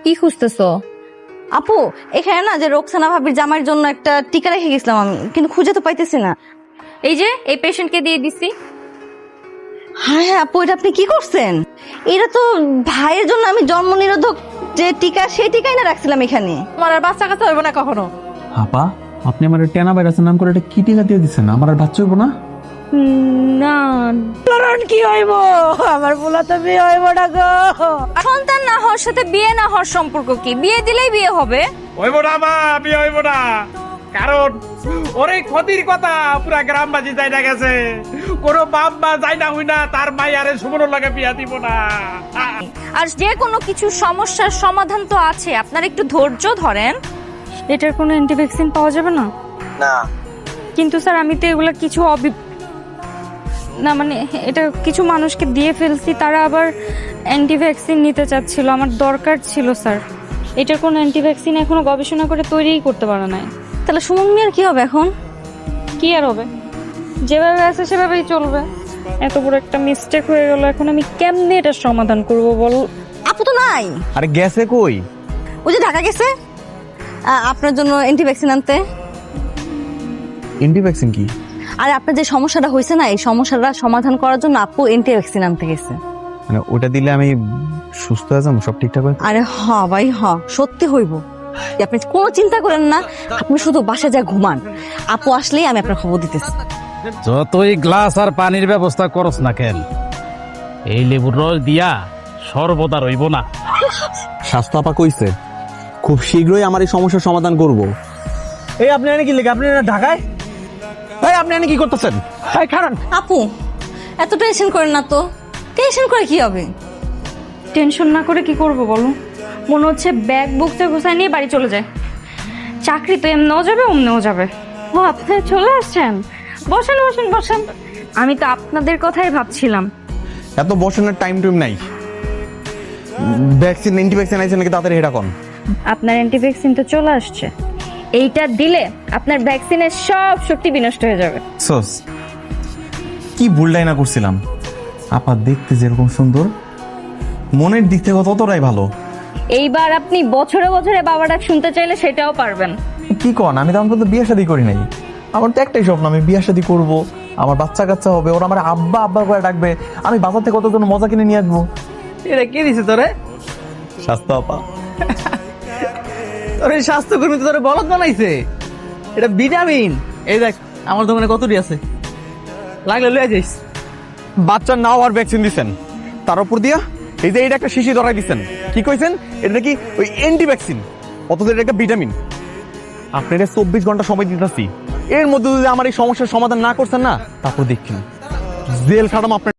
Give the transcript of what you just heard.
কি খুঁজতেছো? আপু এখানে না যে রোকসানা ভাবির জামাইয়ের জন্য একটা টিকা রেখে গেছিলাম আমি, কিন্তু খুঁজে তো পাইতেছি না। এই যে এই পেশেন্টকে দিয়ে দিছি। হ্যাঁ হ্যাঁ আপু, এটা আপনি কি করছেন? এটা তো ভাইয়ের জন্য আমি জন্ম নিরোধক যে টিকা, সেই টিকাই না রাখছিলাম এখানে। আমার আর বাচ্চা কাচ্চা হইব না কখনো। আপা, আপনি আমার টেনা ভাইরাসের নাম করে এটা কি টিকা দিয়ে দিচ্ছেন? আমার আর বাচ্চা হইব না? না, কারণ কি হইব, আমার পোলা তো বিয়ে হইব না গো। সন্তান না হওয়ার সাথে বিয়ে না হওয়ার সম্পর্ক কি? বিয়ে দিলেই বিয়ে হবে। হইব না মা, বিয়ে হইব না। কারণ ওরে ক্ষতির কথা পুরা গ্রামবাসী যাই না গেছে। কোন বাপ মা যাই না হই না তার মাই আরে সুমনের লাগে বিয়া দিব না। আর যে কোনো কিছু সমস্যার সমাধান তো আছে, আপনারা একটু ধৈর্য ধরেন। এটার কোনো অ্যান্টিভ্যাকসিন পাওয়া যাবে না? না। কিন্তু স্যার আমি তো এগুলা কিছু না, মানে এটা কিছু মানুষকে দিয়ে ফেলছি, তারা আবার অ্যান্টিভ্যাকসিন নিতে চাচ্ছিল, আমার দরকার ছিল স্যার। এটার কোনো অ্যান্টিভ্যাকসিন এখনো গবেষণা করে তৈরিই করতে পারে নাই। তাহলে সুমন মিয়ার কি হবে এখন? কি আর হবে, যেভাবে আছে সেভাবেই চলবে। এত বড় একটা মিস্টেক হয়ে গেল, এখন আমি কেমনে এটার সমাধান করব বল? আপু তো নাই। আরে গেছে কই? ওই যে ঢাকা গেছে আপনার জন্য অ্যান্টিভ্যাকসিন আনতে। অ্যান্টিভ্যাকসিন কি? আর আপনার যে সমস্যাটা হয়েছে না, এই সমস্যাটা সমাধান করার জন্য আপু অ্যান্টিভ্যাকসিন আনতে গেছে। মানে ওটা দিলে আমি সুস্থ হয়ে যাবো, সব ঠিকঠাক হবে? আরে হ ভাই হ, সত্যি হইব। আপনি কোনো চিন্তা করেন না, আপনি শুধু বাসায় যা ঘুমান, আপু আসলেই আমি আপনার খবর দিতেছি। যতই গ্লাস আর পানির ব্যবস্থা করস না কেন, এই লেবুর রস দিয়া সর্বদা রইব না। স্বাস্থ্য আপা কইছে খুব শীঘ্রই আমার এই সমস্যার সমাধান করব। এই আপনি এনে কি লেগে? আপনি এনে ঢাকায়? এই আপনি এনে কি করতেছেন? এই কারণ আপু এত টেনশন করেন না তো, টেনশন করে কি হবে? টেনশন না করে কি করব বলো? মনে হচ্ছে ব্যাগ বুকতে গুছাই নিয়ে বাড়ি চলে যায়। চাকরি তো এমনেও যাবে অমনেও যাবে। ও আপনি চলে আসছেন, বসেন বসেন বসেন। আমি তো আপনাদের কথাই ভাবছিলাম। এত বসানোর টাইম টুইম নাই। ভ্যাকসিন অ্যান্টিভ্যাকসিন আইছে নাকি তাড়াতাড়ি এটা কোন? আপনার অ্যান্টিভ্যাকসিন তো চলে আসছে, এইটা দিলে আপনার ভ্যাকসিনের সব শক্তি বিনষ্ট হয়ে যাবে। সস কি ভুলটাই না করছিলাম। আপা দেখতে যেরকম সুন্দর, মনের দিক থেকে ততটাই ভালো। এইবার আপনি বছরে বছরে বাবা ডাক শুনতে চাইলে সেটাও পারবেন। কি কন, আমি তো আমার তো বিয়ে শাদী করি নাই। আমার তো একটাই স্বপ্ন, আমি বিয়ে শাদী করব, আমার বাচ্চা কাচ্চা হবে, ওরা আমার আব্বা আব্বা করে ডাকবে, আমি বাজার থেকে কত জন মজা কিনে নিয়ে আসবো। এটা কে দিছে তোরে? স্বাস্থ্য আপা। তোর স্বাস্থ্যকর্মী তো তোরে বলদ বানাইছে। এটা ভিটামিন। এই দেখ আমার দোকানে কতটি আছে, লাগলে লয়ে যাইস। বাচ্চার নাও আর ভ্যাকসিন দিচ্ছেন, তার উপর দিয়া এই যে এটা একটা শিশি ধরাই দিচ্ছেন। কি কইছেন? এটা নাকি ওই অ্যান্টি ভ্যাকসিন, অথচ এটা একটা ভিটামিন। আপনার 24 ঘন্টা সময় দিতেছি, এর মধ্যে যদি আমার এই সমস্যার সমাধান না করছেন না, তারপর দেখছেন জেল খাটাম আপনার।